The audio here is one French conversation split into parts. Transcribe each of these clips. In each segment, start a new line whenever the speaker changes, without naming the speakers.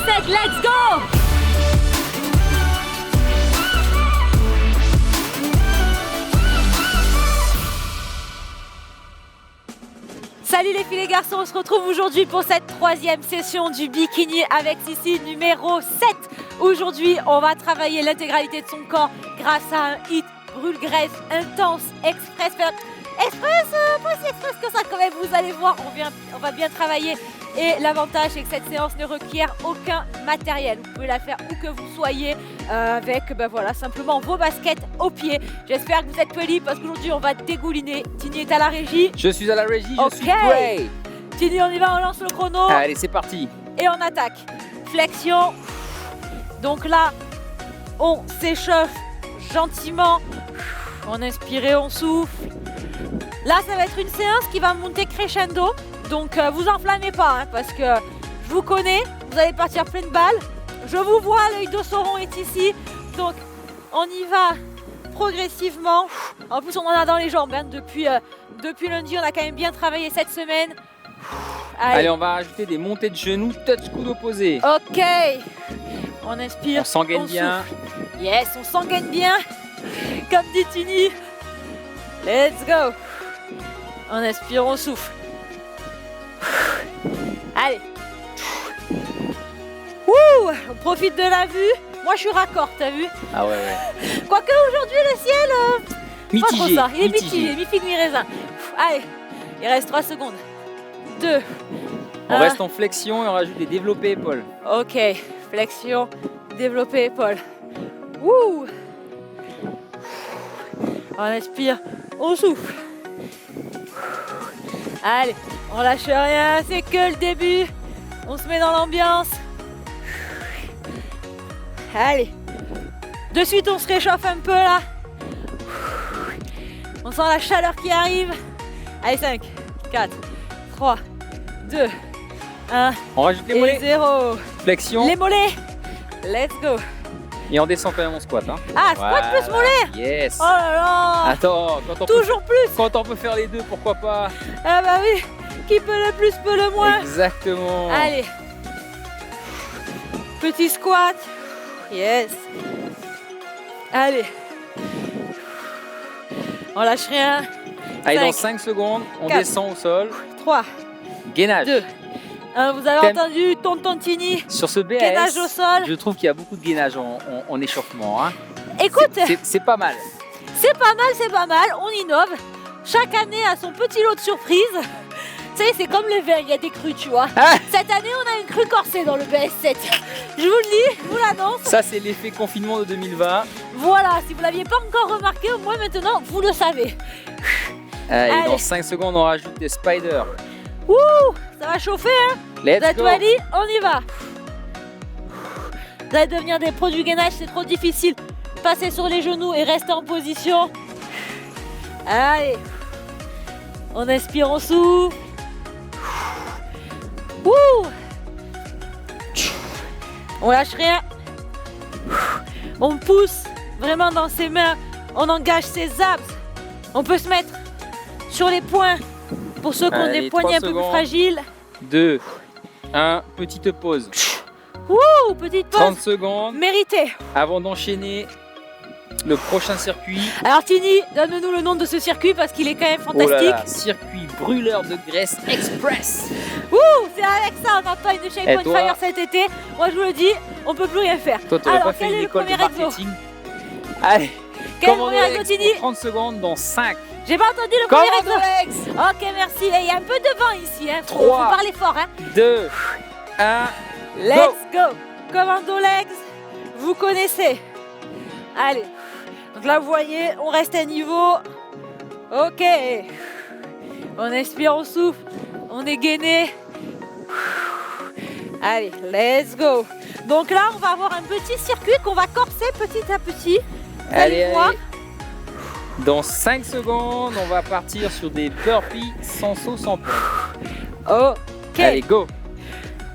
7, let's go! Salut les filles et garçons, on se retrouve aujourd'hui pour cette troisième session du bikini avec Sissi numéro 7. Aujourd'hui, on va travailler l'intégralité de son corps grâce à un hit brûle-graisse intense, express, pas si express que ça quand même, vous allez voir, on va bien travailler. Et l'avantage c'est que cette séance ne requiert aucun matériel. Vous pouvez la faire où que vous soyez avec simplement vos baskets aux pieds. J'espère que vous êtes polis parce qu'aujourd'hui on va dégouliner. Tini est à la régie.
Je suis à la régie, je suis prêt.
Tini, on y va, on lance le chrono.
Allez, c'est parti.
Et on attaque. Flexion. Donc là, on s'échauffe gentiment. On inspire et on souffle. Là, ça va être une séance qui va monter crescendo. Donc vous enflammez pas parce que je vous connais, vous allez partir plein de balles. Je vous vois, l'œil de Sauron est ici. Donc on y va progressivement. En plus on en a dans les jambes. Depuis lundi, on a quand même bien travaillé cette semaine.
Allez, on va rajouter des montées de genoux, touch coude opposé.
Ok. On inspire.
On s'engaine bien.
Souffle. Yes, on s'engaine bien. Comme dit Tini. Let's go. On inspire, on souffle. Allez. Wouh, on profite de la vue. Moi je suis raccord, t'as vu?
Ah ouais.
Quoique aujourd'hui le ciel...
mitigé.
Pas trop ça. Il est mitigé, mi-figue, mi-raisin. Allez, il reste 3 secondes. 2.
On reste en flexion et on rajoute des développés épaules.
Ok, flexion, développé épaules. Wouh. On inspire, on souffle. Allez, on lâche rien, c'est que le début. On se met dans l'ambiance. Allez. De suite, on se réchauffe un peu là. On sent la chaleur qui arrive. Allez, 5, 4, 3, 2, 1.
On rajoute les mollets.
0.
Flexion.
Les mollets. Let's go.
Et on descend quand même en squat.
Ah, squat plus mollet.
Yes.
Oh là là.
Attends,
Toujours plus.
Quand on peut faire les deux, pourquoi pas?
Ah bah oui. Qui peut le plus, peut le moins.
Exactement.
Allez. Petit squat. Yes. Allez. On lâche rien.
Allez,
5,
dans 5 secondes, on
4,
descend au sol.
3,
Gainage.
2, 1. Vous avez entendu tonton Tini.
Sur ce BAS,
Gainage au sol.
je trouve qu'il y a beaucoup de gainage en échauffement.
Écoute,
c'est pas mal.
c'est pas mal. On innove. Chaque année a son petit lot de surprises. Tu sais, c'est comme le vin, il y a des crus, tu vois. Cette année, on a une crue corsée dans le BS7. Je vous le dis, je vous l'annonce.
Ça, c'est l'effet confinement de 2020.
Voilà, si vous ne l'aviez pas encore remarqué, au moins maintenant, vous le savez.
Allez, dans 5 secondes, on rajoute des spiders.
Ouh, ça va chauffer, hein.
Let's
Vous êtes
go.
ready? On y va. Vous allez devenir des pros du gainage, c'est trop difficile. Passez sur les genoux et restez en position. Allez. On inspire, on souffle. Ouh. On lâche rien. On pousse vraiment dans ses mains. On engage ses abs. On peut se mettre sur les poings pour ceux qui ont des poignets un peu plus fragiles.
2, 1, petite pause.
Ouh, petite pause.
30 secondes
Mérité.
avant d'enchaîner le prochain circuit.
Alors Tini, donne-nous le nom de ce circuit parce qu'il est quand même
Oh là
fantastique.
là, circuit brûleur de graisse express.
Ouh, c'est avec ça on entend une Shape
Et
on
toi
Fire cet été. Moi je vous le dis, on peut plus rien faire.
Toi, t'aurais
Alors
pas fait
quel
une
est le
école de
premier exo?
marketing. Allez,
Quel est le
commando
premier exo,
legs
Tini?
pour 30 secondes dans 5.
J'ai pas entendu le premier
Commando
exo.
legs.
Ok, merci. Et il y a un peu de vent ici, hein. Faut
3,
parler fort, hein.
2, 1,
Let's go. Commando legs, vous connaissez. Allez. Donc là, vous voyez, on reste à niveau. Ok. On inspire, on souffle. On est gainé. Allez, let's go. Donc là, on va avoir un petit circuit qu'on va corser petit à petit. Vous allez voir.
Dans 5 secondes, on va partir sur des burpees sans saut, sans pompe.
Ok.
Allez, go.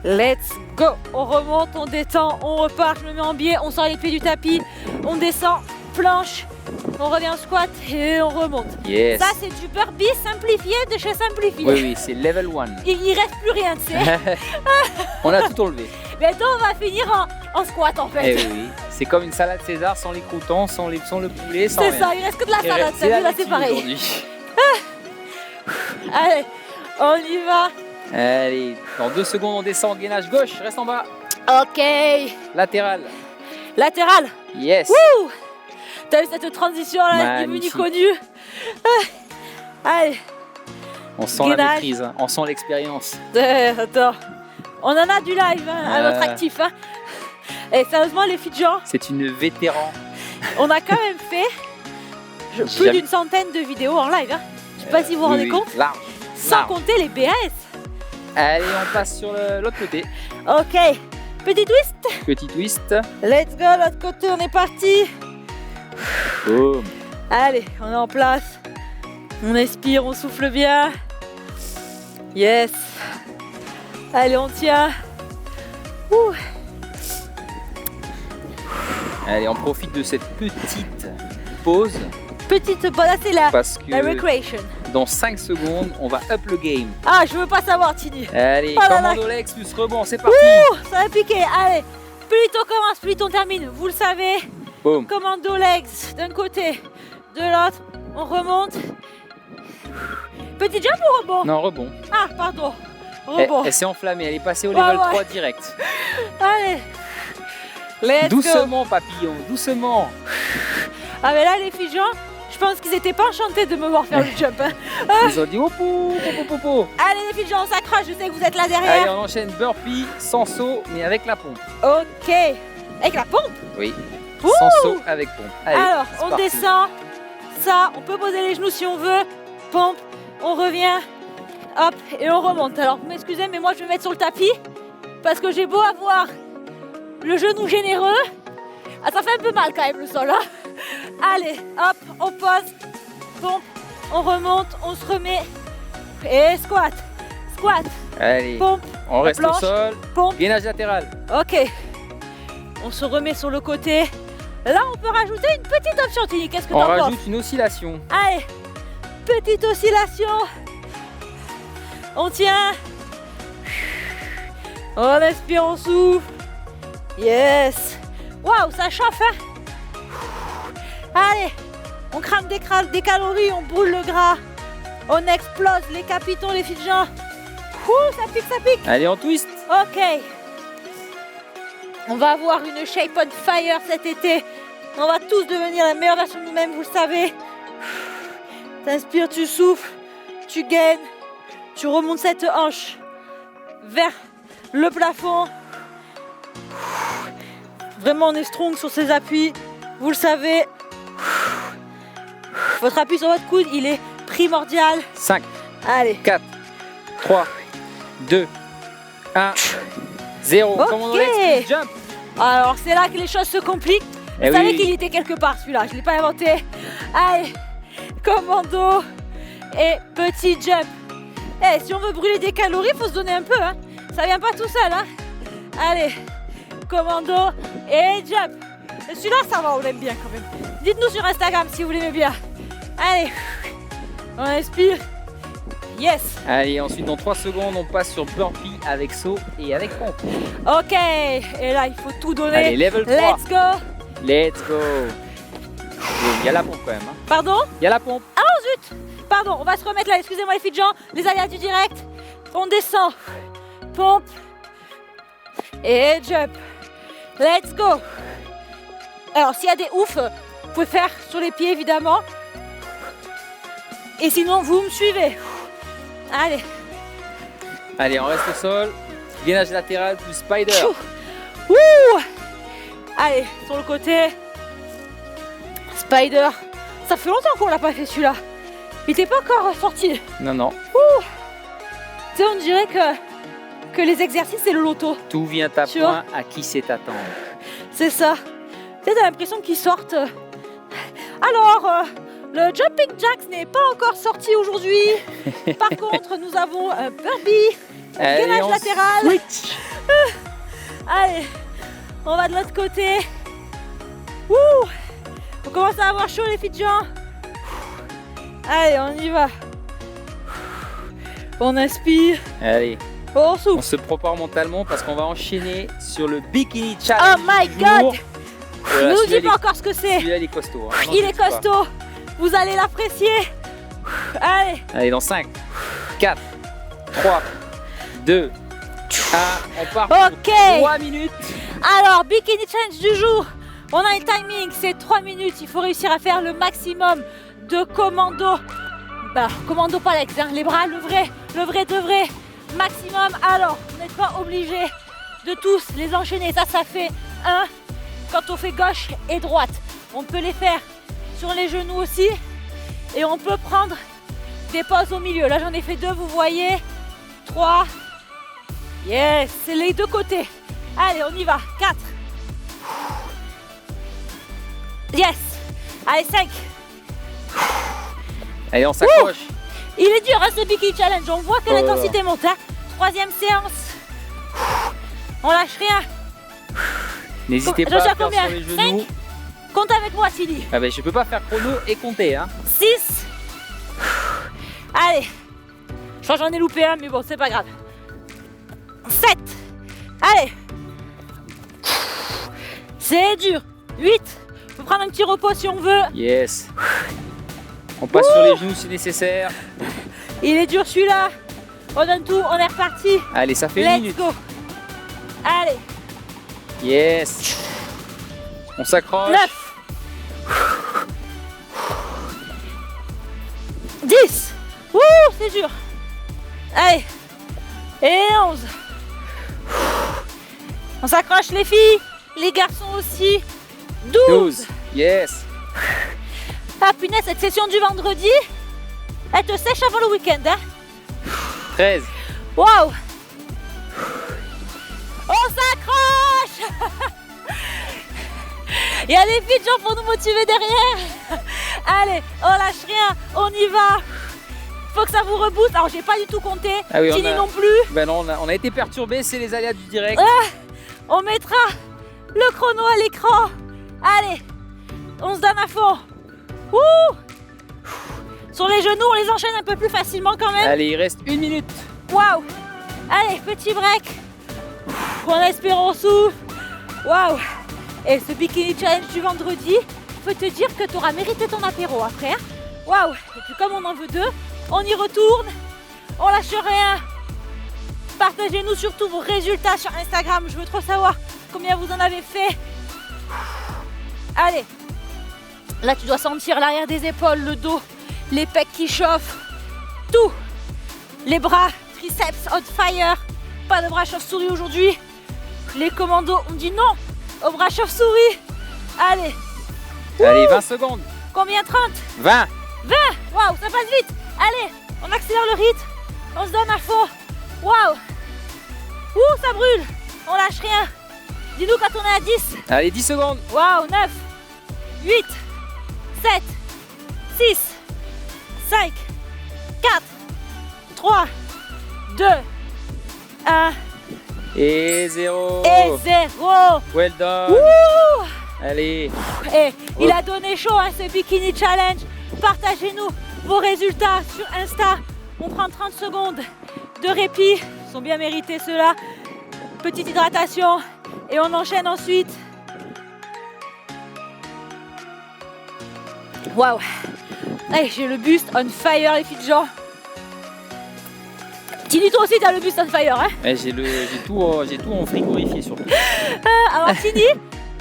Let's go. On remonte, on détend, on repart. Je me mets en biais, on sort les pieds du tapis. On descend, planche. on revient au squat et on remonte.
Yes.
Ça, c'est du burpee simplifié de chez Simplifié.
Oui, oui, c'est level 1.
Il reste plus rien, tu sais.
On a tout enlevé.
Bientôt, on va finir en squat en fait.
Eh oui, oui. C'est comme une salade César sans les croutons, sans le poulet, sans
C'est
rien.
ça, il reste que de la salade,
C'est la
là c'est
laitue
pareil.
aujourd'hui.
Allez, on y va.
Allez, dans 2 secondes, on descend, gainage gauche, reste en bas.
Ok.
Latéral.
Latéral.
Yes.
Wouh. T'as vu cette transition là, ni vu ni
Magnifique.
connu. Allez.
On sent la
Gainage.
maîtrise, hein. On sent l'expérience.
Attends. On en a du live hein, à notre actif. Hein. Et sérieusement, les filles de gens,
C'est une vétéran.
on a quand même fait plus
Jamais-
d'une centaine de vidéos en live. Hein. Je sais pas si vous vous rendez
Oui,
compte.
large.
Sans
large.
compter les BAS.
Allez, on passe sur l'autre côté.
Ok. Petit twist.
Petit twist.
Let's go, l'autre côté, on est parti.
Boum.
Allez, on est en place. On expire, on souffle bien. Yes. Allez, on tient. Ouh.
Allez, on profite de cette petite pause
Petite bonne, là c'est la
parce que
recreation.
dans 5 secondes, on va up le game.
Ah, je veux pas savoir, Tini.
Allez,
Oh là là.
commando Lex plus rebond, c'est parti.
Ouh, ça va piquer. Allez, plus on commence, plus on termine. Vous le savez,
Boum.
commando legs d'un côté, de l'autre. On remonte. Petit jump ou rebond?
Non, rebond.
Ah, pardon.
Elle,
Rebond.
elle s'est enflammée, elle est passée au
Ouais,
level
ouais.
3 direct.
Allez. Let's go.
Doucement, papillon, doucement.
Ah, mais là, les filles, je pense qu'ils étaient pas enchantés de me voir faire le jump. Hein.
Ils ont dit oh, po.
Allez, les filles, on s'accroche. Je sais que vous êtes là
Allez,
derrière.
on enchaîne burpee sans saut, mais avec la pompe.
Ok. Avec la pompe.
Oui,
Ouh.
sans saut avec pompe. Allez,
Alors,
c'est
on
parti.
descend. Ça, on peut poser les genoux si on veut. Pompe. On revient. Hop. Et on remonte. Alors, vous m'excusez, mais moi, je vais me mettre sur le tapis. Parce que j'ai beau avoir le genou généreux. Ah, ça fait un peu mal quand même le sol. Hein. Allez, hop, on pose. Pompe. On remonte. On se remet. Et squat. Squat.
Allez,
Pompe.
on reste au
planche.
sol.
Pompe.
Gainage latéral.
Ok. On se remet sur le côté. Là, on peut rajouter une petite option, Tini. Qu'est-ce que
On
t'en penses?
rajoute une oscillation.
Allez, petite oscillation. On tient. On expire, on souffle. Yes. Waouh, ça chauffe, hein? Allez, on crame des calories, on brûle le gras. On explose les capitaux, les filles de gens. Ouh, ça pique, ça pique.
Allez, on twist.
Ok. On va avoir une shape on fire cet été. On va tous devenir la meilleure version de nous-mêmes, vous le savez. T'inspires, tu souffles, tu gaines, tu remontes cette hanche vers le plafond. Vraiment, on est strong sur ces appuis, vous le savez. Votre appui sur votre coude, il est primordial.
5,
Allez.
4, 3, 2, 1, 0.
Ok.
Commando Lex plus jump.
Alors, c'est là que les choses se compliquent.
Eh
Vous savez
oui.
qu'il était quelque part celui-là, je ne l'ai pas inventé. Allez, commando et petit jump. Eh, si on veut brûler des calories, il faut se donner un peu. Hein. Ça vient pas tout seul. Hein. Allez, commando et jump. Et celui-là, ça va, on l'aime bien quand même. Dites-nous sur Instagram si vous l'aimez bien. Allez, on inspire. Yes.
Allez, ensuite dans 3 secondes, on passe sur burpee avec saut et avec pompe.
Ok, et là, il faut tout donner.
Allez, level 3.
Let's go.
Let's go. Il y a la pompe quand même. Hein.
Pardon?
Il y a la pompe.
Pardon, on va se remettre là, excusez-moi les filles de gens, les aléas du direct. On descend, pompe et jump. Let's go. Alors s'il y a des oufs, vous pouvez faire sur les pieds évidemment. Et sinon vous me suivez. Allez.
Allez, on reste au sol. Gainage latéral plus spider.
Tchou. Wouh. Allez, sur le côté. Spider. Ça fait longtemps qu'on l'a pas fait celui-là. Il était pas encore sorti.
Non, non.
Tu sais, on dirait que les exercices, c'est le loto.
Tout vient à
Tu
point à qui sait attendre.
C'est ça. Tu sais, t'as l'impression qu'ils sortent. Alors, le jumping jacks n'est pas encore sorti aujourd'hui. Par contre, nous avons un burpee, un
Allez,
gainage
on
latéral.
switch.
Allez, on va de l'autre côté. Ouh. On commence à avoir chaud les filles de Jean. Allez, on y va. On inspire.
Allez,
On
on
souffle.
se prépare mentalement parce qu'on va enchaîner sur le Bikini
Oh
Challenge.
my
du
god.
jour. Voilà,
Ne nous
celui-là,
dis pas encore ce que c'est.
celui-là, il est costaud. Hein. Non,
Il
je
est
dis pas.
costaud. Vous allez l'apprécier. Allez.
Allez, dans 5, 4, 3, 2, 1. On part
Ok.
pour 3 minutes.
Alors, Bikini Challenge du jour. On a un timing, c'est 3 minutes. Il faut réussir à faire le maximum de commando. Bah, commando pas l'ex, hein. Les bras, le vrai de vrai. Maximum. Alors, vous n'êtes pas obligé de tous les enchaîner. Ça fait 1 quand on fait gauche et droite. On peut les faire sur les genoux aussi. Et on peut prendre des pauses au milieu. Là, j'en ai fait 2, vous voyez. 3. Yes, c'est les deux côtés. Allez, on y va. 4. Yes. Allez, 5.
Allez, on s'accroche.
Il est dur, hein, ce Bikini Challenge. On voit que
Oh là
l'intensité monte. Hein. 3e séance. On lâche rien.
N'hésitez
Je
pas à
suis à
faire
combien?
sur les genoux.
5. Compte avec moi, Cindy.
Ah ben, je peux pas faire chrono et compter. Hein.
6. Allez. Je crois que j'en ai loupé un, mais bon, c'est pas grave. 7. Allez. C'est dur. 8. On peut prendre un petit repos si on veut.
Yes. On passe sur les genoux si nécessaire.
Il est dur celui-là. On donne tout, on est reparti.
Allez, ça fait une
Let's
minute.
go. Allez.
Yes. On s'accroche.
9. 10. Ouh, c'est dur. Allez. Et 11. On s'accroche les filles, les garçons aussi. 12.
12. Yes.
Ah punaise, cette session du vendredi, elle te sèche avant le week-end. Hein.
13.
Waouh. On s'accroche. Il y a les filles de gens pour nous motiver derrière. Allez, on lâche rien, on y va. Faut que ça vous rebooste. Alors j'ai pas du tout compté,
Ah oui,
Tini
on a-
non plus.
Ben non, on a été perturbé, c'est les aléas du direct.
On mettra le chrono à l'écran. Allez, on se donne à fond. Ouh. Sur les genoux, on les enchaîne un peu plus facilement quand même.
Allez, il reste 1 minute.
Waouh. Allez, petit break. On inspire, on souffle. Waouh. Et ce Bikini Challenge du vendredi, je peux te dire que tu auras mérité ton apéro après. Hein. Waouh. Et puis comme on en veut 2, on y retourne. On lâche rien. Partagez-nous surtout vos résultats sur Instagram. Je veux trop savoir combien vous en avez fait. Allez. Là, tu dois sentir l'arrière des épaules, le dos, les pecs qui chauffent. Tout. Les bras, triceps on fire. Pas de bras chauve-souris aujourd'hui. Les commandos ont dit non aux bras chauve-souris. Allez.
Allez, 20 secondes.
Combien? 30?
20.
20. Waouh, ça passe vite. Allez, on accélère le rythme. On se donne à fond. Waouh. Ouh, ça brûle. On lâche rien. Dis-nous quand on est à 10.
Allez, 10 secondes.
Waouh, 9, 8, 7, 6, 5, 4, 3, 2, 1
Et 0.
et 0.
Well done.
Ouh.
Allez.
Et il a donné chaud hein, ce Bikini Challenge. Partagez-nous vos résultats sur Insta. On prend 30 secondes de répit. Ils sont bien mérités ceux-là. Petite hydratation et on enchaîne ensuite. Waouh. Allez, j'ai le buste on fire les filles de Jean. Tini, toi aussi t'as le buste on fire hein.
J'ai tout en frigorifié surtout.
Alors Tini,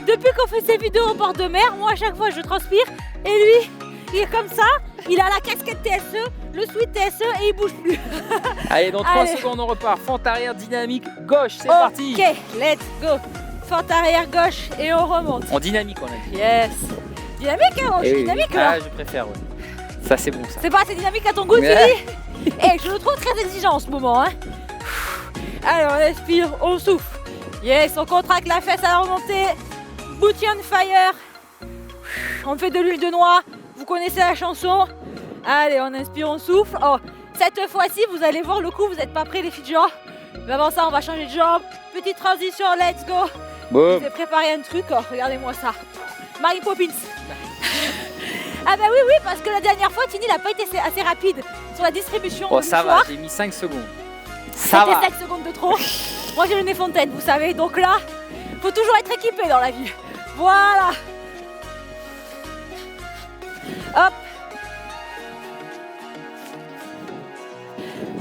depuis qu'on fait ces vidéos au bord de mer, moi à chaque fois je transpire et lui, il est comme ça, il a la casquette TSE, le sweat TSE et il bouge plus.
Allez, dans 3
Allez.
secondes, on repart. Fente arrière dynamique gauche, c'est parti.
Ok, let's go. Fente arrière gauche et on remonte.
En dynamique, on a dit.
Yes. Dynamique hein, je
Eh
suis
oui.
dynamique là.
Ah, je préfère, ouais. Ça, c'est bon, ça.
C'est pas assez dynamique à ton goût,
Ouais.
Tini. Et je le trouve très exigeant en ce moment. Hein. Allez, on respire, on souffle. Yes, on contracte la fesse à la remontée. Booty on fire. On fait de l'huile de noix. Vous connaissez la chanson. Allez, on inspire, on souffle. Oh, cette fois-ci, vous allez voir le coup, vous n'êtes pas prêts les filles de genre. Mais avant ça, on va changer de jambe. Petite transition, let's go. Je
Boum.
vais préparer un truc. Oh, regardez-moi ça. Mary Poppins. Ah bah oui, oui, parce que la dernière fois, Tini n'a pas été assez rapide sur la distribution
Oh,
du
ça
mouchoir.
va, j'ai mis 5 secondes. Ça
C'était
va.
5 secondes de trop. Moi, j'ai le nez fontaine, vous savez. Donc là, faut toujours être équipé dans la vie. Voilà. Hop.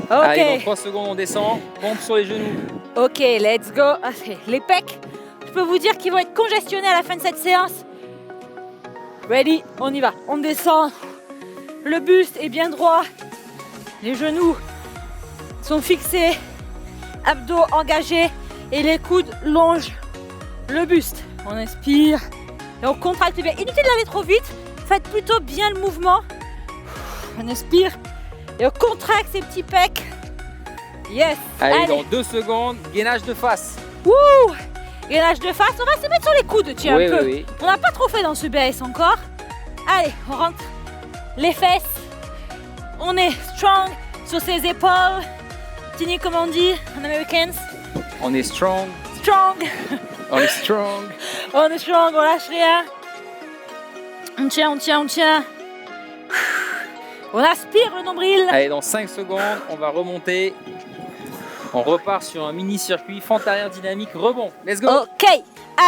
Ok.
Allez, dans 3 secondes, on descend. Pompe sur les genoux.
Ok, let's go. Ah, les pecs, je peux vous dire qu'ils vont être congestionnés à la fin de cette séance. Ready, on y va. On descend. Le buste est bien droit. Les genoux sont fixés. Abdos engagés. Et les coudes longent le buste. On inspire. Et on contracte bien. Inutile d'aller trop vite. Faites plutôt bien le mouvement. On inspire. Et on contracte ces petits pecs. Yes.
Allez, dans 2 secondes, gainage de face.
Wouh! Gainage de face, on va se mettre sur les coudes, tiens,
Oui,
un peu.
oui, oui.
On n'a pas trop fait dans ce BS encore. Allez, on rentre les fesses. On est strong sur ses épaules. Tini, comment on dit en Americans?
On est strong.
Strong.
On est strong.
On est strong, on lâche rien. On tient, on tient, on tient. On aspire le nombril.
Allez, dans 5 secondes, on va remonter. On repart sur un mini-circuit, fente arrière dynamique, rebond. Let's go.
Ok,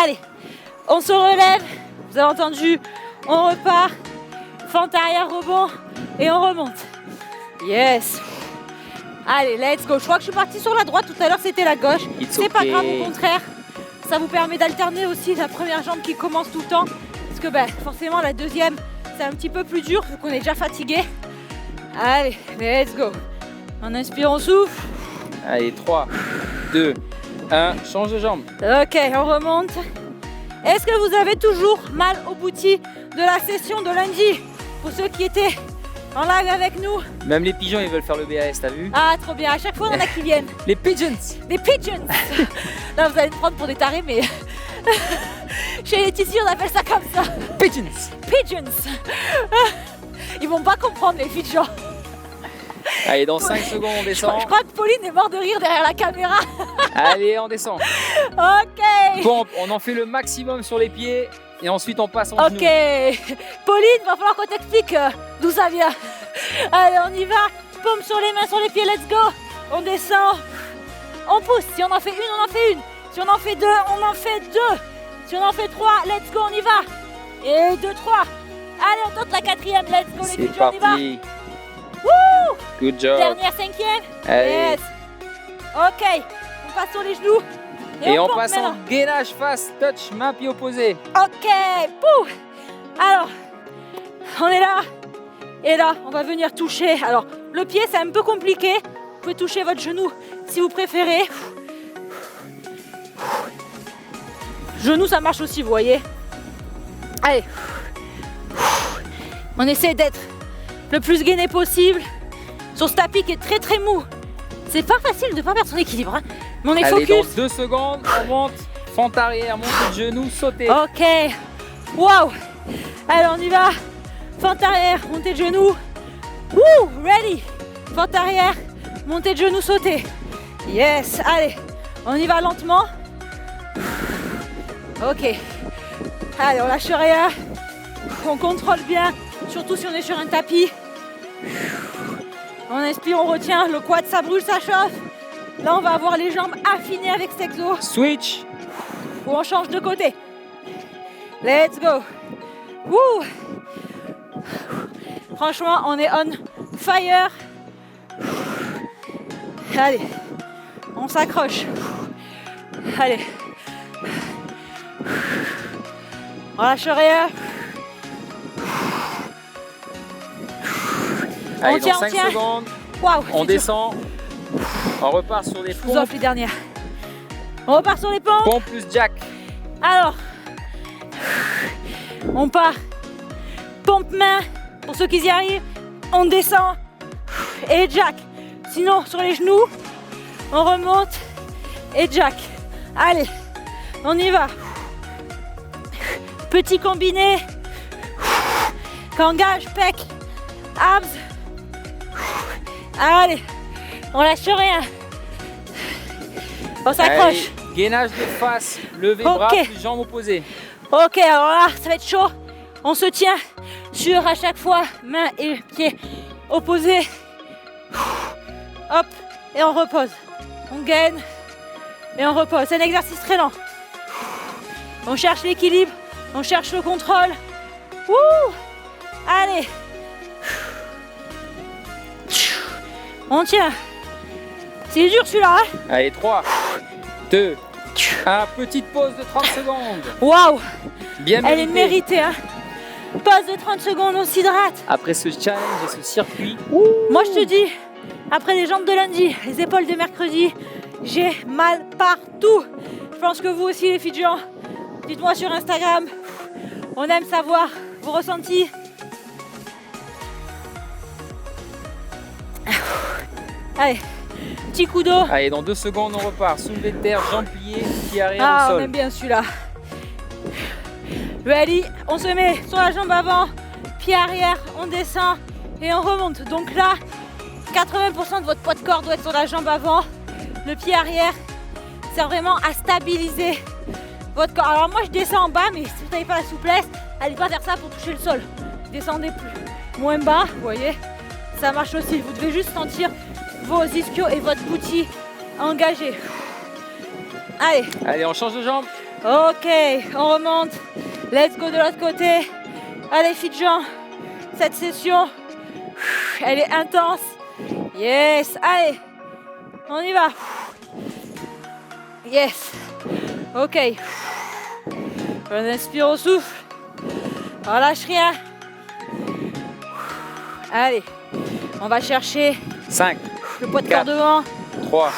allez, on se relève. Vous avez entendu, on repart. Fente arrière, rebond et on remonte. Yes. Allez, let's go. Je crois que je suis partie sur la droite, tout à l'heure c'était la gauche.
It's
C'est pas
okay.
grave, au contraire. Ça vous permet d'alterner aussi la première jambe qui commence tout le temps. Parce que ben, forcément la deuxième, c'est un petit peu plus dur vu qu'on est déjà fatigué. Allez, let's go. On inspire, on souffle.
Allez, 3, 2, 1, change de jambe.
Ok, on remonte. Est-ce que vous avez toujours mal au bouti de la session de lundi? Pour ceux qui étaient en live avec nous.
Même les pigeons, ils veulent faire le BAS, t'as vu?
Ah, trop bien. À chaque fois, on en a qui viennent.
Les pigeons.
Des pigeons. Là, vous allez me prendre pour des tarés, mais chez les Tizi, on appelle ça comme ça.
Pigeons.
Pigeons. Ils vont pas comprendre, les pigeons.
Allez, dans 5 secondes, on descend.
Je crois que Pauline est morte de rire derrière la caméra.
Allez, on descend.
Ok.
Pompe, on en fait le maximum sur les pieds. Et ensuite, on passe en
Ok.
genou.
Pauline, va falloir qu'on t'explique d'où ça vient. Allez, on y va. Paume sur les mains, sur les pieds, let's go. On descend. On pousse. Si on en fait une, on en fait une. Si on en fait deux, on en fait deux. Si on en fait trois, let's go, on y va. Et 2, 3. Allez, on tente la 4e, let's go, les
C'est
pigeons, on y va.
parti.
Wouh!
Good job.
Dernière 5e.
Allez.
Yes. Ok. On passe sur les genoux.
Et on
pompe
passe en
maintenant.
gainage face, touch, main, pied opposé.
Ok. Pouh. Alors, on est là. Et là, on va venir toucher. Alors, le pied, c'est un peu compliqué. Vous pouvez toucher votre genou si vous préférez. Genou, ça marche aussi, vous voyez. Allez. On essaie d'être le plus gainé possible sur ce tapis qui est très très mou. C'est pas facile de ne pas perdre son équilibre, hein. Mais on est
Allez,
focus.
dans 2 secondes, on monte, fente arrière, montée de genou, sauter.
Ok. Wow. Allez, on y va. Fente arrière, montée de genou. Woo, ready. Fente arrière, montée de genou, sauter. Yes. Allez, on y va lentement. Ok. Allez, on lâche rien. On contrôle bien, surtout si on est sur un tapis. On inspire, on retient. Le quad, ça brûle, ça chauffe. Là, on va avoir les jambes affinées avec cet exo.
Switch.
Ou on change de côté. Let's go. Woo. Franchement, on est on fire. Allez, on s'accroche. Allez. On lâche rien.
Allez,
On tient,
dans
on
5
tient.
secondes,
Waouh.
on
c'est
descend. On repart sur les
dur. Je vous
pompes.
offre les dernières. On repart sur les pompes.
Pompe plus jack.
Alors, on part. Pompe main. Pour ceux qui y arrivent, on descend. Et jack. Sinon, sur les genoux, on remonte. Et jack. Allez, on y va. Petit combiné. Qu'engage, pec, abs. Allez, on lâche rien. On s'accroche.
Allez, gainage de face, lever
Ok.
bras plus jambes opposées.
Ok, alors là, ça va être chaud. On se tient sur à chaque fois main et pied opposés. Hop, et on repose. On gaine et on repose. C'est un exercice très lent. On cherche l'équilibre, on cherche le contrôle. Wouh! Allez. On tient. C'est dur celui-là. Hein?
Allez, 3, 2, 1. Petite pause de 30 secondes.
Waouh!
Bien
Elle est
méritée.
méritée. Hein? Pause de 30 secondes, on s'hydrate.
Après ce challenge et ce circuit,
Moi je te dis, après les jambes de lundi, les épaules de mercredi, j'ai mal partout. Je pense que vous aussi les filles de gens. Dites-moi sur Instagram. On aime savoir vos ressentis. Allez, petit coup d'eau.
allez, dans 2 secondes, on repart. Soulevé de terre, jambes pliées, pied arrière
Ah,
au
on
sol.
aime bien celui-là. Ready, on se met sur la jambe avant, pied arrière, on descend et on remonte. Donc là, 80% de votre poids de corps doit être sur la jambe avant. Le pied arrière, c'est vraiment à stabiliser votre corps. Alors moi, je descends en bas, mais si vous n'avez pas la souplesse, allez pas faire ça pour toucher le sol. Descendez plus. Moins bas, vous voyez, ça marche aussi. Vous devez juste sentir vos ischios et votre bouti engagés. Allez.
Allez, on change de jambe.
Ok, on remonte. Let's go de l'autre côté. Allez, filles de gens, cette session, elle est intense. Yes, allez, on y va. Yes, ok. On inspire au souffle. On lâche rien. Allez, on va chercher
5,
le poids de corps
4.
devant.
3,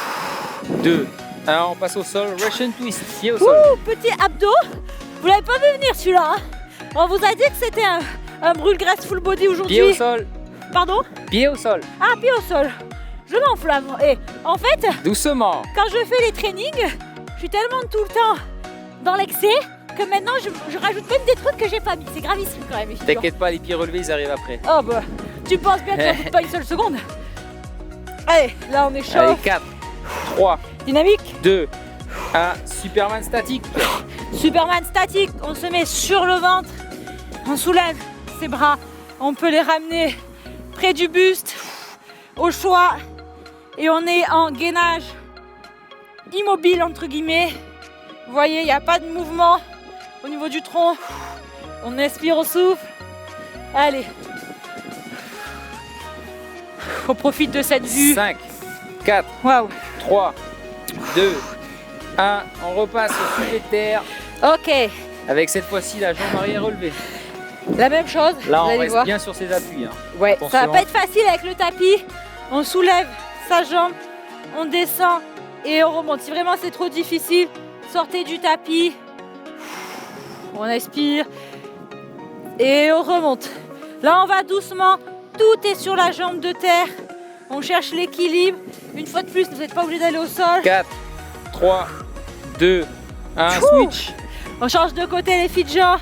2, 1. On passe au sol. Russian twist, pied au sol.
Ouh, petit abdos. Vous l'avez pas vu venir celui-là. Hein? On vous a dit que c'était un brûle-graisse full body aujourd'hui.
Pied au sol.
Pardon?
Pied au sol.
Ah, pied au sol. Je m'enflamme. Et en fait,
Doucement.
quand je fais les trainings, je suis tellement tout le temps dans l'excès que maintenant je rajoute même des trucs que j'ai pas mis. C'est gravissime quand même.
T'inquiète pas, les pieds relevés, ils arrivent après.
Oh bah, tu penses bien que ça ne coûte pas une seule seconde. Allez, là on est chaud.
Allez, 4, 3,
Dynamique.
2, 1. Superman statique.
Superman statique, on se met sur le ventre, on soulève ses bras, on peut les ramener près du buste, au choix, et on est en gainage immobile entre guillemets. Vous voyez, il n'y a pas de mouvement au niveau du tronc. On inspire au souffle. Allez, on profite de cette vue.
5, 4,
Waouh.
3, 2, 1. On repasse au soulevé de terre.
Ok,
Avec cette fois-ci la jambe arrière relevée.
la même chose.
Là,
vous
on
allez
reste
voir.
bien sur ses appuis. Hein.
Ouais,
Attention.
ça va pas être facile avec le tapis. On soulève sa jambe, on descend et on remonte. Si vraiment c'est trop difficile, sortez du tapis. On inspire et on remonte. Là, on va doucement. Tout est sur la jambe de terre. On cherche l'équilibre. Une fois de plus, vous n'êtes pas obligé d'aller au sol.
4, 3, 2, 1.
Tchou.
Switch.
On change de côté les filles de gens.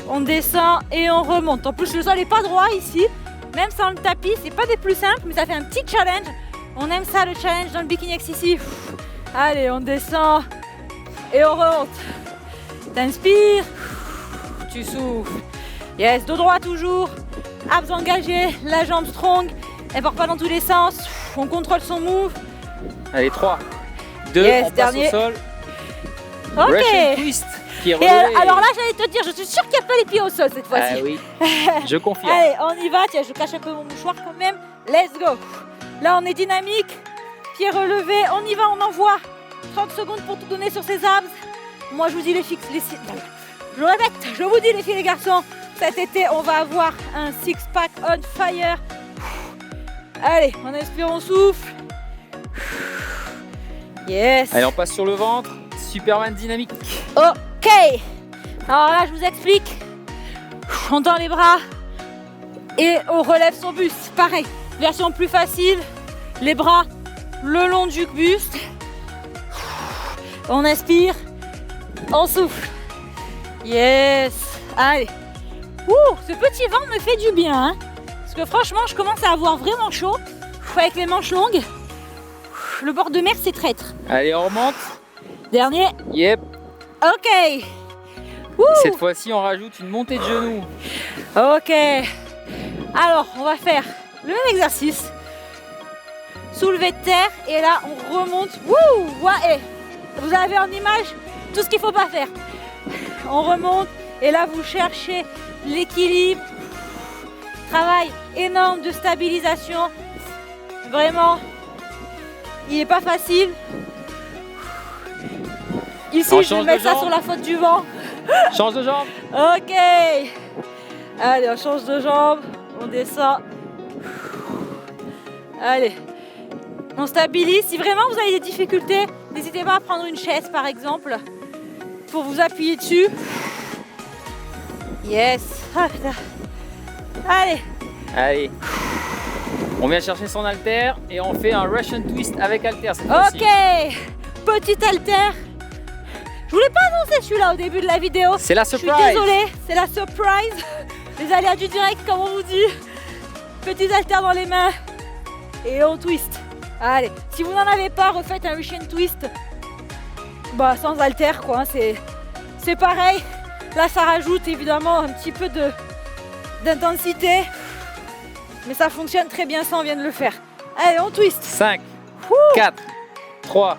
On descend et on remonte. En plus, le sol n'est pas droit ici. Même sans le tapis, c'est pas des plus simples, mais ça fait un petit challenge. On aime ça, le challenge dans le bikini XCC. Allez, on descend et on remonte. T'inspires, tu souffles. Yes, dos droit toujours. Abs engagés, la jambe strong. Elle part pas dans tous les sens. On contrôle son move.
Allez, 3, 2,
Yes,
on passe
dernier.
au sol.
Ok.
Russian twist. Pied
Et
relevé.
alors là, j'allais te dire, je suis sûre qu'il n'y a pas les pieds au sol cette fois-ci.
Ah oui, je confirme.
Allez, on y va. Tiens, je cache un peu mon mouchoir quand même. Let's go. Là, on est dynamique. Pieds relevés. On y va, on envoie. 30 secondes pour tout donner sur ses abs. Moi, je vous dis les filles, je répète, je vous dis les filles, les garçons, cet été, on va avoir un six-pack on fire. Allez, on inspire, on souffle. Yes.
Allez, on passe sur le ventre. Superman dynamique.
Ok. Alors là, je vous explique. On tend les bras et on relève son buste. Pareil, version plus facile. Les bras le long du buste. On inspire, on souffle. Yes. Allez. Ouh, ce petit vent me fait du bien. Hein, parce que franchement, je commence à avoir vraiment chaud. Avec les manches longues. Le bord de mer, c'est traître.
Allez, on remonte.
Dernier.
Yep.
Ok.
Cette fois-ci, on rajoute une montée de genoux.
Ok. Alors, on va faire le même exercice. Soulevé de terre et là, on remonte. Wouh, ouais. Vous avez en image tout ce qu'il ne faut pas faire. On remonte et là, vous cherchez l'équilibre. Travail énorme de stabilisation. Vraiment, il n'est pas facile. Ici, je vais mettre ça sur la faute du vent.
Change de jambe.
Ok. Allez, on change de jambe. On descend. Allez. On stabilise. Si vraiment vous avez des difficultés, n'hésitez pas à prendre une chaise par exemple pour vous appuyer dessus. Yes. Ah, putain. Allez.
Allez. On vient chercher son haltère et on fait un Russian twist avec haltère cette fois-ci.
Ok. Petit haltère. Je voulais pas annoncer celui-là au début de la vidéo.
C'est la surprise.
Je suis désolée, c'est la surprise. Les aléas du direct, comme on vous dit. Petits haltères dans les mains et on twist. Allez, si vous n'en avez pas, refaites un Russian twist. Bah sans haltère quoi, c'est pareil. Là ça rajoute évidemment un petit peu d'intensité. Mais ça fonctionne très bien, ça on vient de le faire. Allez, on twist.
5, 4, 3,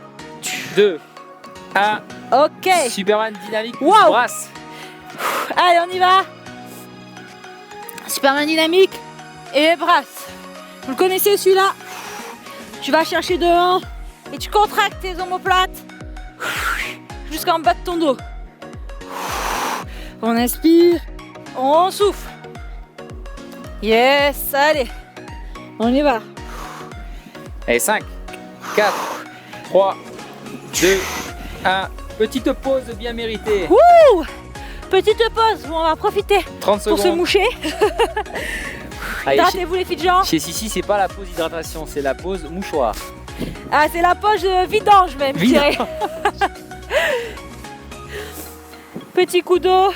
2, 1.
Ok.
Superman dynamique,
Wow.
brasse.
Allez, on y va. Superman dynamique et brasse. Vous le connaissez celui-là? Tu vas chercher devant et tu contractes tes omoplates jusqu'en bas de ton dos. On inspire, on souffle. Yes, allez, on y va.
Allez, 5, 4, 3, 2, 1. Petite pause bien méritée.
Wouh! Petite pause où on va profiter
30
pour se
secondes.
moucher.
Allez,
Hydratez-vous les filles de gens.
chez Sissi, c'est pas la pause hydratation, c'est la pause mouchoir.
Ah, c'est la poche vidange même, je dirais. Petit coup d'eau.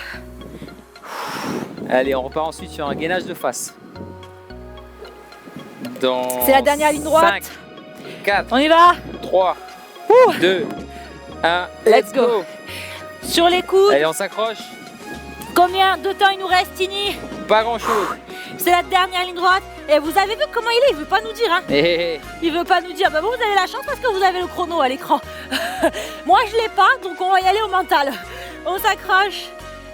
Allez, on repart ensuite sur un gainage de face.
C'est la dernière ligne droite.
5, 4,
On y va.
3, 2, 1.
Let's go. Sur les coudes.
Allez, on s'accroche.
Combien de temps il nous reste, Tini?
Pas grand chose.
C'est la dernière ligne droite. Et vous avez vu comment il est? Il veut pas nous dire, hein. Il veut pas nous dire. Bah bon, vous avez la chance parce que vous avez le chrono à l'écran. Moi, je l'ai pas, donc on va y aller au mental. On s'accroche.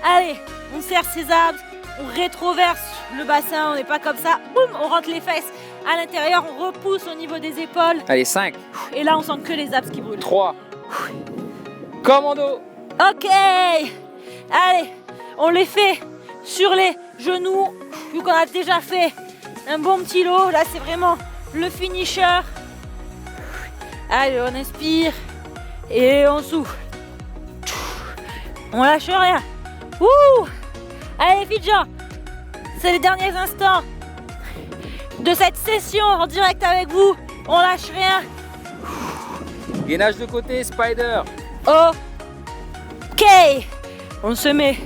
Allez, on serre ses abs. On rétroverse le bassin. On n'est pas comme ça. Boum, on rentre les fesses à l'intérieur. On repousse au niveau des épaules.
Allez, 5,
Et là, on sent que les abs qui brûlent.
3. Commando.
Ok. Allez, on les fait sur les genoux. Vu qu'on a déjà fait un bon petit lot. Là, c'est vraiment le finisher. Allez, on inspire et on souffle. On lâche rien. Ouh. Allez, filles de gens, c'est les derniers instants de cette session en direct avec vous. On lâche rien.
Gainage de côté, spider.
Ok. On se met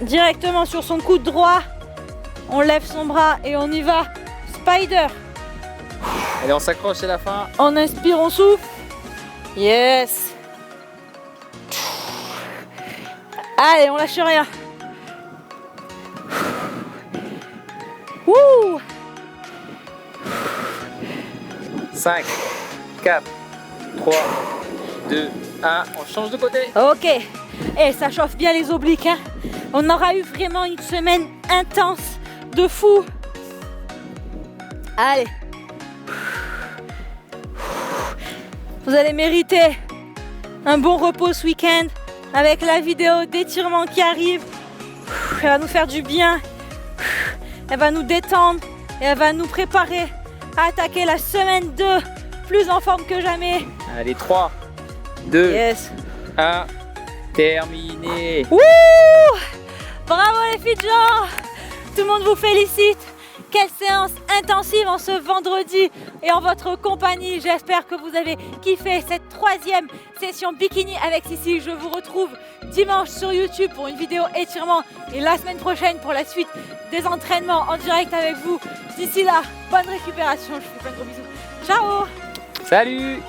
directement sur son coude droit. On lève son bras et on y va. Spider.
Allez, on s'accroche, c'est la fin.
On inspire, on souffle. Yes. Allez, on lâche rien. Wouh.
5, 4, 3, 2, 1. On change de côté.
Ok. Et ça chauffe bien les obliques, hein. On aura eu vraiment une semaine intense de fou. Allez. Vous allez mériter un bon repos ce week-end avec la vidéo d'étirement qui arrive. Elle va nous faire du bien. Elle va nous détendre et elle va nous préparer à attaquer la semaine 2 plus en forme que jamais.
Allez, 3, 2,
Yes.
1. Terminé.
Wouh! Bravo les filles de gens! Tout le monde vous félicite. Quelle séance intensive en ce vendredi et en votre compagnie. J'espère que vous avez kiffé cette 3e session bikini avec Sissi. Je vous retrouve dimanche sur YouTube pour une vidéo étirement et la semaine prochaine pour la suite des entraînements en direct avec vous. D'ici là, bonne récupération. Je vous fais plein de gros bisous. Ciao!
Salut.